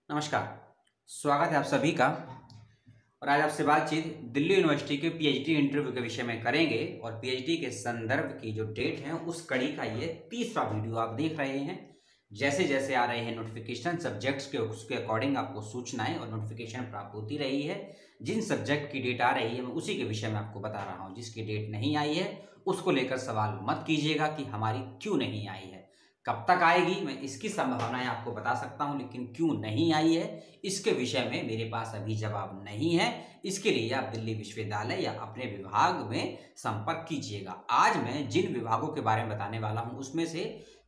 नमस्कार। स्वागत है आप सभी का। और आज आपसे बातचीत दिल्ली यूनिवर्सिटी के पीएचडी इंटरव्यू के विषय में करेंगे। और पीएचडी के संदर्भ की जो डेट है उस कड़ी का ये तीसरा वीडियो आप देख रहे हैं। जैसे जैसे आ रहे हैं नोटिफिकेशन सब्जेक्ट्स के, उसके अकॉर्डिंग आपको सूचनाएं और नोटिफिकेशन प्राप्त होती रही है। जिन सब्जेक्ट की डेट आ रही है मैं उसी के विषय में आपको बता रहा हूँ। जिसकी डेट नहीं आई है उसको लेकर सवाल मत कीजिएगा कि हमारी क्यों नहीं आई है, कब तक आएगी। मैं इसकी संभावनाएं आपको बता सकता हूं, लेकिन क्यों नहीं आई है इसके विषय में मेरे पास अभी जवाब नहीं है। इसके लिए आप दिल्ली विश्वविद्यालय या अपने विभाग में संपर्क कीजिएगा। आज मैं जिन विभागों के बारे में बताने वाला हूं उसमें से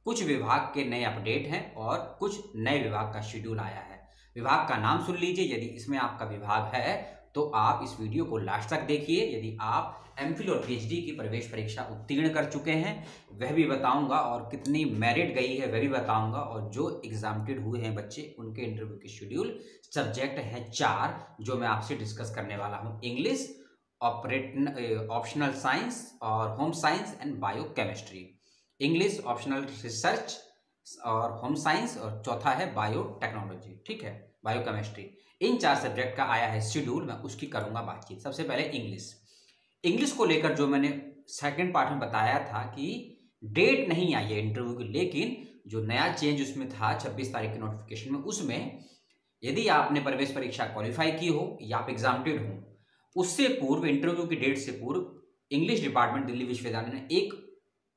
कुछ विभाग के नए अपडेट हैं और कुछ नए विभाग का शेड्यूल आया है। विभाग का नाम सुन लीजिए। यदि इसमें आपका विभाग है तो आप इस वीडियो को लास्ट तक देखिए। यदि आप एमफिल और पीएचडी की प्रवेश परीक्षा उत्तीर्ण कर चुके हैं वह भी बताऊंगा, और कितनी मेरिट गई है वह भी बताऊंगा, और जो एग्जामिनेटेड हुए हैं बच्चे उनके इंटरव्यू के शेड्यूल। सब्जेक्ट है 4 जो मैं आपसे डिस्कस करने वाला हूं: इंग्लिश, ऑप्शनल साइंस और home science and bio chemistry. English, optional research और होम साइंस, और चौथा है बायो टेक्नोलॉजी। ठीक है, बायो केमिस्ट्री। इन 4 सब्जेक्ट का आया है शेड्यूल, मैं उसकी करूंगा बातचीत। सबसे पहले इंग्लिश को लेकर जो मैंने सेकंड पार्ट में बताया था कि डेट नहीं आई है इंटरव्यू की, लेकिन जो नया चेंज उसमें था 26 तारीख के नोटिफिकेशन में, उसमें यदि आपने प्रवेश परीक्षा क्वालिफाई की हो या आप एग्जामिनेटेड हो, उससे पूर्व, इंटरव्यू की डेट से पूर्व इंग्लिश डिपार्टमेंट दिल्ली विश्वविद्यालय ने एक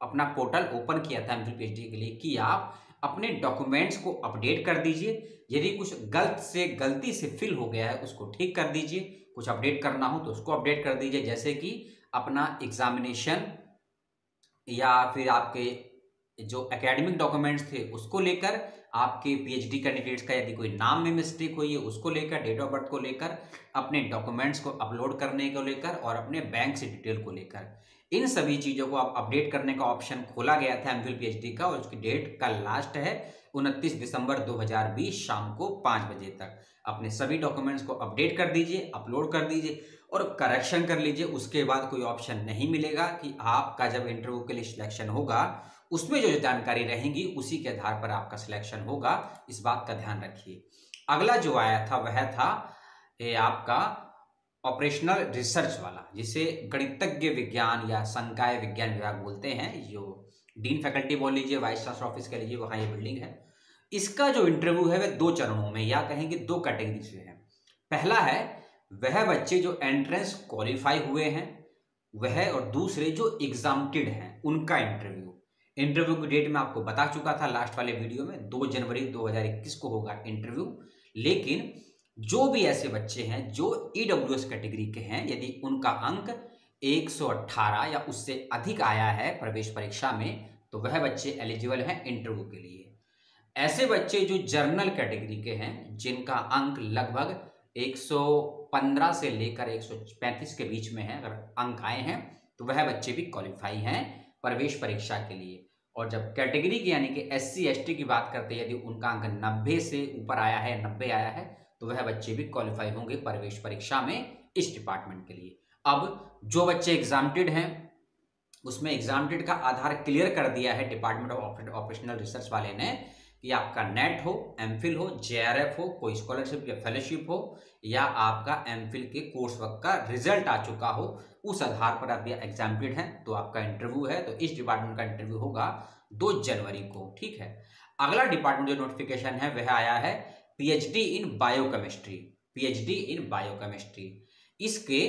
अपना पोर्टल ओपन किया था एमफिल पीएचडी के लिए कि आप अपने डॉक्यूमेंट्स को अपडेट कर दीजिए। यदि कुछ गलती से फिल हो गया है उसको ठीक कर दीजिए। कुछ अपडेट करना हो तो उसको अपडेट कर दीजिए, जैसे कि अपना एग्जामिनेशन या फिर आपके जो एकेडमिक डॉक्यूमेंट्स थे उसको लेकर, आपके पीएचडी कैंडिडेट्स का यदि कोई नाम में मिस्टेक हुई है उसको लेकर, डेट ऑफ बर्थ को लेकर, अपने डॉक्यूमेंट्स को अपलोड करने को लेकर और अपने बैंक से डिटेल को लेकर, इन सभी चीज़ों को आप अपडेट करने का ऑप्शन खोला गया था एमफिल पीएचडी का। और उसकी डेट का लास्ट है 29 दिसंबर 2020 शाम को 5 बजे तक। अपने सभी डॉक्यूमेंट्स को अपडेट कर दीजिए, अपलोड कर दीजिए और करेक्शन कर लीजिए। उसके बाद कोई ऑप्शन नहीं मिलेगा कि आपका जब इंटरव्यू के लिए सिलेक्शन होगा उसमें जो जानकारी रहेंगी उसी के आधार पर आपका सिलेक्शन होगा। इस बात का ध्यान रखिए। अगला जो आया था वह था आपका ऑपरेशनल रिसर्च वाला, जिसे गणितज्ञ विज्ञान या संकाय विज्ञान विभाग बोलते हैं। जो डीन फैकल्टी बोल लीजिए, वाइस चांसलर ऑफिस कह लीजिए, वहां ये बिल्डिंग है। इसका जो इंटरव्यू है वह 2 चरणों में, या कहेंगे 2 कैटेगरी से है। पहला है वह बच्चे जो एंट्रेंस क्वालिफाई हुए हैं वह, और दूसरे जो एग्जामिनेटेड हैं उनका इंटरव्यू की डेट मैं आपको बता चुका था लास्ट वाले वीडियो में, 2 जनवरी 2021 को होगा इंटरव्यू। लेकिन जो भी ऐसे बच्चे हैं जो ईडब्ल्यूएस कैटेगरी के हैं, यदि उनका अंक 118 या उससे अधिक आया है प्रवेश परीक्षा में, तो वह बच्चे एलिजिबल हैं इंटरव्यू के लिए। ऐसे बच्चे जो जर्नल कैटेगरी के हैं, जिनका अंक लगभग 115 से लेकर 135 के बीच में है, अगर अंक आए हैं तो वह बच्चे भी क्वालिफाई हैं प्रवेश परीक्षा के लिए। और जब कैटेगरी की यानी कि एससी एसटी की बात करते हैं, यदि उनका अंक 90 से ऊपर आया है, 90 आया है, तो वह बच्चे भी क्वालिफाई होंगे प्रवेश परीक्षा में इस डिपार्टमेंट के लिए। अब जो बच्चे एग्जामिनेटेड हैं उसमें एग्जामिनेटेड का आधार क्लियर कर दिया है डिपार्टमेंट ऑफ ऑपरेशनल रिसर्च वाले ने कि आपका नेट हो, एमफिल हो, जेआरएफ हो, कोई स्कॉलरशिप या फेलोशिप हो, या आपका एमफिल के कोर्स वर्क का रिजल्ट आ चुका हो, उस आधार पर आप एग्जामिनेटेड हैं तो आपका इंटरव्यू है। तो इस डिपार्टमेंट का इंटरव्यू होगा 2 जनवरी को। ठीक है। अगला डिपार्टमेंट जो नोटिफिकेशन है वह आया है PhD in biochemistry. PhD in biochemistry, इसके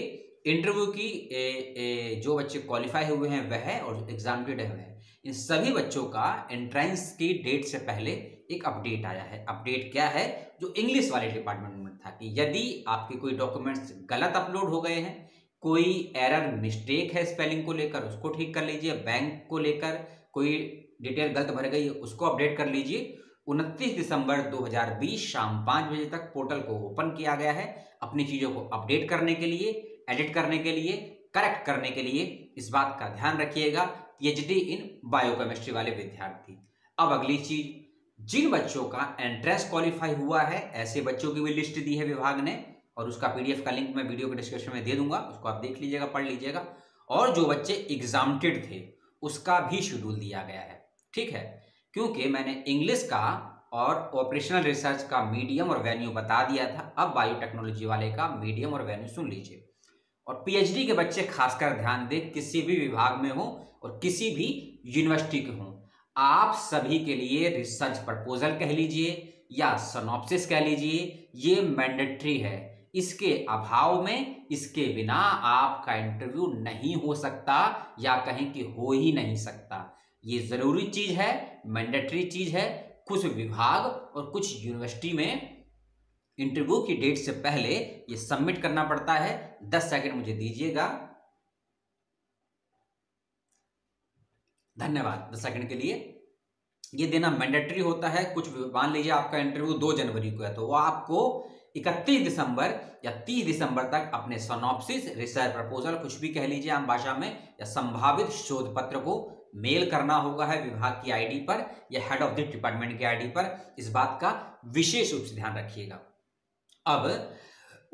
इंटरव्यू की जो बच्चे क्वालिफाई हुए हैं वह, और एग्जामिनेटेड है वह, इन सभी बच्चों का एंट्रेंस की डेट से पहले एक अपडेट आया है। अपडेट क्या है? जो इंग्लिश वाले डिपार्टमेंट में था कि यदि आपके कोई डॉक्यूमेंट्स गलत अपलोड हो गए हैं, कोई एरर मिस्टेक है स्पेलिंग को लेकर, उसको ठीक कर लीजिए। बैंक को लेकर कोई डिटेल गलत भर गई है उसको अपडेट कर लीजिए। 29 दिसंबर 2020 शाम 5 बजे तक पोर्टल को ओपन किया गया है अपनी चीजों को अपडेट करने के लिए, एडिट करने के लिए, करेक्ट करने के लिए। इस बात का ध्यान रखिएगा पीएचडी इन बायोकेमिस्ट्री वाले विद्यार्थी। अब अगली चीज, जिन बच्चों का एंट्रेंस क्वालिफाई हुआ है ऐसे बच्चों की भी लिस्ट दी है विभाग ने, और उसका पीडीएफ का लिंक मैं वीडियो के डिस्क्रिप्शन में दे दूंगा, उसको आप देख लीजिएगा, पढ़ लीजिएगा। और जो बच्चे एग्जामिनेटेड थे उसका भी शेड्यूल दिया गया है। ठीक है, क्योंकि मैंने इंग्लिश का और ऑपरेशनल रिसर्च का मीडियम और वेन्यू बता दिया था। अब बायोटेक्नोलॉजी वाले का मीडियम और वेन्यू सुन लीजिए। और पीएचडी के बच्चे खासकर ध्यान दें, किसी भी विभाग में हो और किसी भी यूनिवर्सिटी के हों, आप सभी के लिए रिसर्च प्रपोजल कह लीजिए या सिनॉप्सिस कह लीजिए, ये मैंडेटरी है। इसके अभाव में, इसके बिना आपका इंटरव्यू नहीं हो सकता या कहें कि हो ही नहीं सकता। ये जरूरी चीज है, मैंडेटरी चीज है। कुछ विभाग और कुछ यूनिवर्सिटी में इंटरव्यू की डेट से पहले ये सबमिट करना पड़ता है। 10 सेकंड मुझे दीजिएगा, धन्यवाद। 10 सेकंड के लिए ये देना मैंडेटरी होता है। कुछ मान लीजिए आपका इंटरव्यू 2 जनवरी को है, तो वो आपको 31 दिसंबर या 30 दिसंबर तक अपने सिनॉप्सिस, रिसर्च प्रपोजल, कुछ भी कह लीजिए आम भाषा में, या संभावित शोध पत्र को मेल करना होगा है विभाग की आईडी पर या हेड ऑफ द डिपार्टमेंट की आईडी पर। इस बात का विशेष रूप से ध्यान रखिएगा। अब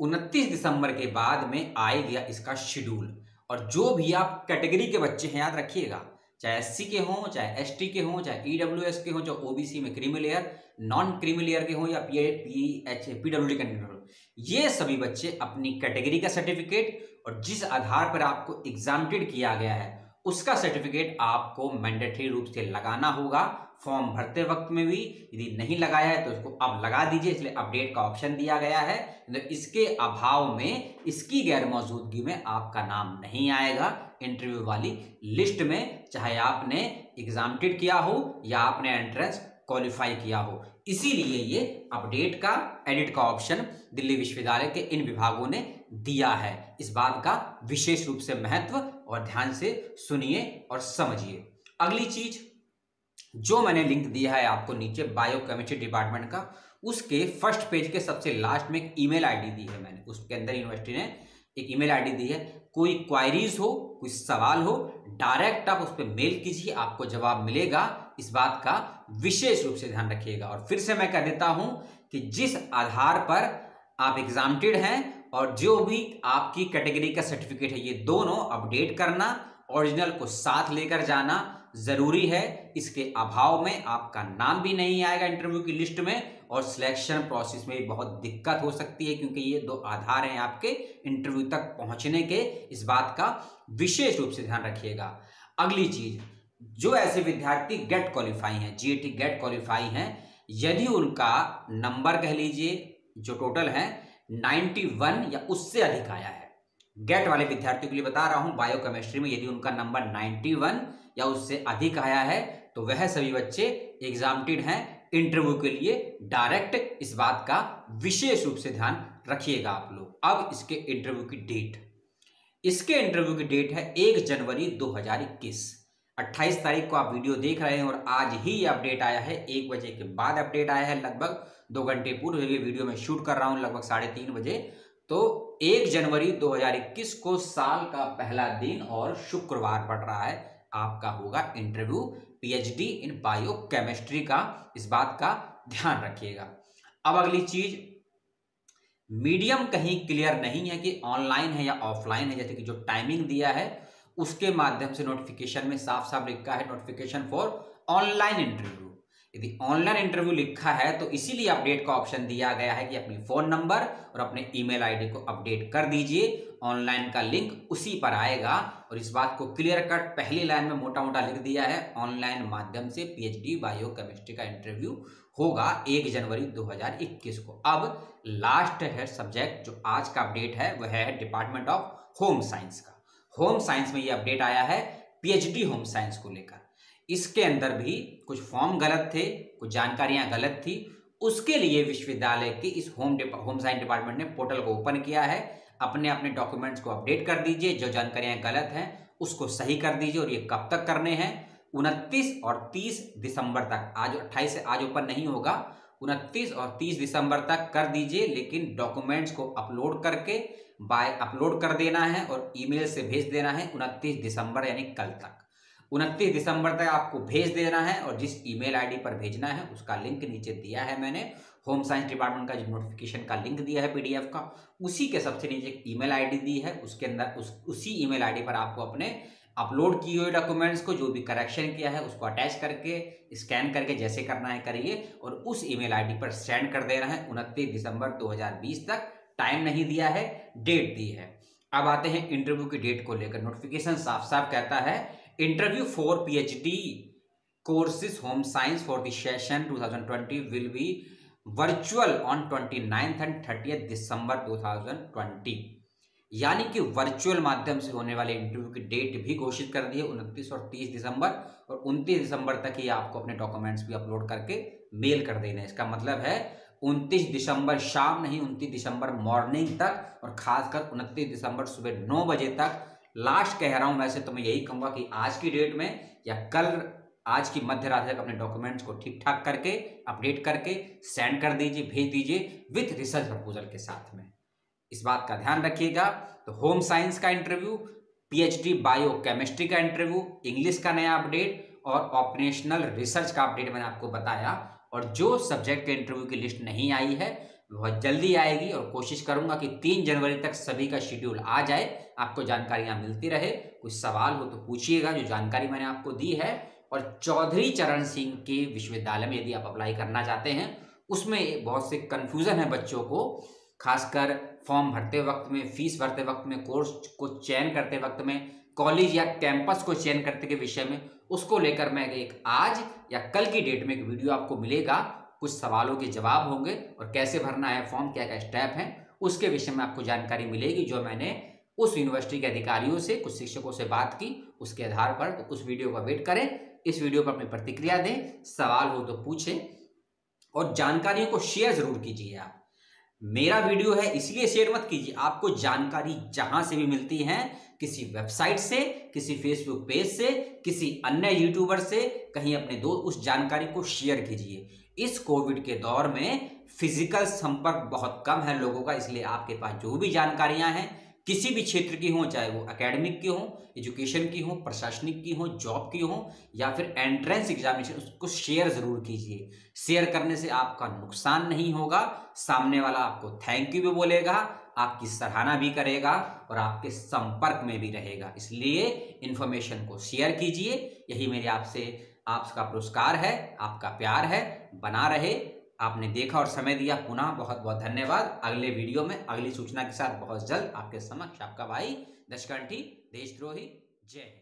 29 दिसंबर के बाद में आएगा इसका शेड्यूल, और जो भी आप कैटेगरी के बच्चे हैं, याद रखिएगा, चाहे एससी के हों, चाहे एसटी के हों, चाहे ईडब्ल्यूएस के हों, चाहे ओबीसी में creamy layer, non creamy layer के हों, या पीडब्ल्यूडी कैंडिडेट हो, ये सभी बच्चे अपनी कैटेगरी का सर्टिफिकेट और जिस आधार पर आपको एग्जामिनेटेड किया गया है उसका सर्टिफिकेट आपको मैंडेटरी रूप से लगाना होगा। फॉर्म भरते वक्त में भी यदि नहीं लगाया है तो उसको अब लगा दीजिए, इसलिए अपडेट का ऑप्शन दिया गया है। तो इसके अभाव में, इसकी गैर मौजूदगी में आपका नाम नहीं आएगा इंटरव्यू वाली लिस्ट में, चाहे आपने एग्जामिनेटेड किया हो या आपने एंट्रेंस क्वालिफाई किया हो। इसीलिए ये अपडेट का, एडिट का ऑप्शन दिल्ली विश्वविद्यालय के इन विभागों ने दिया है। इस बात का विशेष रूप से महत्व और ध्यान से सुनिए और समझिए। अगली चीज जो मैंने लिंक दिया है आपको नीचे बायोकेमिस्ट्री डिपार्टमेंट का, उसके फर्स्ट पेज के सबसे लास्ट में एक ईमेल आईडी दी है मैंने, उसके अंदर यूनिवर्सिटी ने एक ईमेल आईडी दी है। कोई क्वायरीज हो, कोई सवाल हो, डायरेक्ट आप उस पर मेल कीजिए, आपको जवाब मिलेगा। इस बात का विशेष रूप से ध्यान रखिएगा। और फिर से मैं कह देता हूं कि जिस आधार पर आप एग्जामिनेटेड हैं और जो भी आपकी कैटेगरी का सर्टिफिकेट है, ये दोनों अपडेट करना, ओरिजिनल को साथ लेकर जाना जरूरी है। इसके अभाव में आपका नाम भी नहीं आएगा इंटरव्यू की लिस्ट में और सिलेक्शन प्रोसेस में बहुत दिक्कत हो सकती है, क्योंकि ये 2 आधार हैं आपके इंटरव्यू तक पहुंचने के। इस बात का विशेष रूप से ध्यान रखिएगा। अगली चीज, जो ऐसे विद्यार्थी गेट क्वालिफाई हैं, जीएटी गेट क्वालिफाई हैं, यदि उनका नंबर कह लीजिए जो टोटल है 91 या उससे अधिक आया है, गेट वाले विद्यार्थियों के लिए बता रहा हूं, बायोकेमिस्ट्री में यदि उनका नंबर 91 या उससे अधिक आया है तो वह सभी बच्चे एग्जामिनेटेड हैं इंटरव्यू के लिए डायरेक्ट। इस बात का विशेष रूप से ध्यान रखिएगा आप लोग। अब इसके इंटरव्यू की डेट, इसके इंटरव्यू की डेट है 1 जनवरी 2021। 28 तारीख को आप वीडियो देख रहे हैं और आज ही ये अपडेट आया है, 1 बजे के बाद अपडेट आया है, लगभग 2 घंटे पूर्व ये वीडियो में शूट कर रहा हूं, लगभग 3:30 बजे। तो 1 जनवरी 2021 को साल का पहला दिन और शुक्रवार पड़ रहा है, आपका होगा इंटरव्यू पीएचडी इन बायोकेमिस्ट्री का। इस बात का ध्यान रखिएगा। अब अगली चीज, मीडियम कहीं क्लियर नहीं है कि ऑनलाइन है या ऑफलाइन है, जैसे कि जो टाइमिंग दिया है उसके माध्यम से नोटिफिकेशन में साफ साफ लिखा है नोटिफिकेशन फॉर ऑनलाइन इंटरव्यू। यदि ऑनलाइन इंटरव्यू लिखा है तो इसीलिए अपडेट का ऑप्शन दिया गया है कि अपनी फोन नंबर और अपने ईमेल आईडी को अपडेट कर दीजिए, ऑनलाइन का लिंक उसी पर आएगा। और इस बात को क्लियर कट पहली लाइन में मोटा मोटा लिख दिया है, ऑनलाइन माध्यम से पीएचडी बायोकेमिस्ट्री का इंटरव्यू होगा 1 जनवरी 2021 को। अब लास्ट है सब्जेक्ट जो आज का अपडेट है, वह है डिपार्टमेंट ऑफ होम साइंस का। होम साइंस में ये अपडेट आया है पीएचडी होम साइंस को लेकर। इसके अंदर भी कुछ फॉर्म गलत थे, कुछ जानकारियां गलत थी, उसके लिए विश्वविद्यालय के इस होम साइंस डिपार्टमेंट ने पोर्टल को ओपन किया है। अपने अपने डॉक्यूमेंट्स को अपडेट कर दीजिए, जो जानकारियां गलत हैं उसको सही कर दीजिए। और ये कब तक करने हैं? 29 और 30 दिसंबर तक। आज 28 से आज ओपन नहीं होगा, 29 और 30 दिसंबर तक कर दीजिए, लेकिन डॉक्यूमेंट्स को अपलोड करके बाय अपलोड कर देना है और ईमेल से भेज देना है 29 दिसंबर यानी कल तक। 29 दिसंबर तक आपको भेज देना है और जिस ईमेल आईडी पर भेजना है उसका लिंक नीचे दिया है मैंने, होम साइंस डिपार्टमेंट का जो नोटिफिकेशन का लिंक दिया है पीडीएफ का, उसी के सबसे नीचे एक ईमेल आईडी दी है, उसके अंदर उसी ईमेल आईडी पर आपको अपने अपलोड किए हुए डॉक्यूमेंट्स को जो भी करेक्शन किया है उसको अटैच करके स्कैन करके जैसे करना है करिए और उस ईमेल आईडी पर सेंड कर देना है। 29 दिसंबर 2020 तक टाइम नहीं दिया है, डेट दी है। अब आते हैं इंटरव्यू की डेट को लेकर। नोटिफिकेशन साफ साफ कहता है interview for PhD courses home science for the session 2020 will be virtual on 29 and 30 दिसंबर 2020। यानी कि वर्चुअल माध्यम से होने वाले इंटरव्यू की डेट भी घोषित कर दी है 29 और 30 दिसंबर, और 29 दिसंबर तक ही आपको अपने डॉक्यूमेंट्स भी अपलोड करके मेल कर देना है। इसका मतलब है 29 दिसंबर शाम नहीं, 29 दिसंबर मॉर्निंग तक, और खासकर 29 दिसंबर सुबह 9 बजे तक। लास्ट कह रहा हूं, वैसे तो मैं यही कहूंगा कि आज की डेट में या कल आज की मध्य रात्रि तक अपने डॉक्यूमेंट्स को ठीक ठाक करके अपडेट करके सेंड कर दीजिए, भेज दीजिए विथ रिसर्च प्रपोजल के साथ में। इस बात का ध्यान रखिएगा। तो होम साइंस का इंटरव्यू, पीएचडी बायो केमिस्ट्री का इंटरव्यू, इंग्लिश का नया अपडेट और ऑपरेशनल रिसर्च का अपडेट मैंने आपको बताया। और जो सब्जेक्ट के इंटरव्यू की लिस्ट नहीं आई है बहुत जल्दी आएगी, और कोशिश करूंगा कि 3 जनवरी तक सभी का शेड्यूल आ जाए, आपको जानकारियां मिलती रहे। कुछ सवाल हो तो पूछिएगा, जो जानकारी मैंने आपको दी है। और चौधरी चरण सिंह के विश्वविद्यालय में यदि आप अप्लाई करना चाहते हैं, उसमें बहुत से कंफ्यूजन है बच्चों को, खासकर फॉर्म भरते वक्त में, फीस भरते वक्त में, कोर्स को चयन करते वक्त में, कॉलेज या कैंपस को चयन करते के विषय में। उसको लेकर मैं एक आज या कल की डेट में एक वीडियो आपको मिलेगा, कुछ सवालों के जवाब होंगे और कैसे भरना है फॉर्म, क्या क्या स्टेप हैं, उसके विषय में आपको जानकारी मिलेगी, जो मैंने उस यूनिवर्सिटी के अधिकारियों से, कुछ शिक्षकों से बात की, उसके आधार पर। तो उस वीडियो का वेट करें, इस वीडियो पर अपनी प्रतिक्रिया दें, सवाल हो तो पूछें और जानकारियों को शेयर जरूर कीजिए। आप मेरा वीडियो है इसलिए शेयर मत कीजिए, आपको जानकारी जहां से भी मिलती है, किसी वेबसाइट से, किसी फेसबुक पेज से, किसी अन्य यूट्यूबर से, कहीं अपने दोस्त, उस जानकारी को शेयर कीजिए। इस कोविड के दौर में फिजिकल संपर्क बहुत कम है लोगों का, इसलिए आपके पास जो भी जानकारियां हैं किसी भी क्षेत्र की हो, चाहे वो एकेडमिक की हो, एजुकेशन की हो, प्रशासनिक की हो, जॉब की हो या फिर एंट्रेंस एग्जामिनेशन, उसको शेयर जरूर कीजिए। शेयर करने से आपका नुकसान नहीं होगा, सामने वाला आपको थैंक यू भी बोलेगा, आपकी सराहना भी करेगा और आपके संपर्क में भी रहेगा। इसलिए इंफॉर्मेशन को शेयर कीजिए, यही मेरे आपसे आपका पुरस्कार है, आपका प्यार है, बना रहे। आपने देखा और समय दिया, पुनः बहुत बहुत धन्यवाद। अगले वीडियो में अगली सूचना के साथ बहुत जल्द आपके समक्ष आपका भाई दशकंठी देशद्रोही। जय हिंद।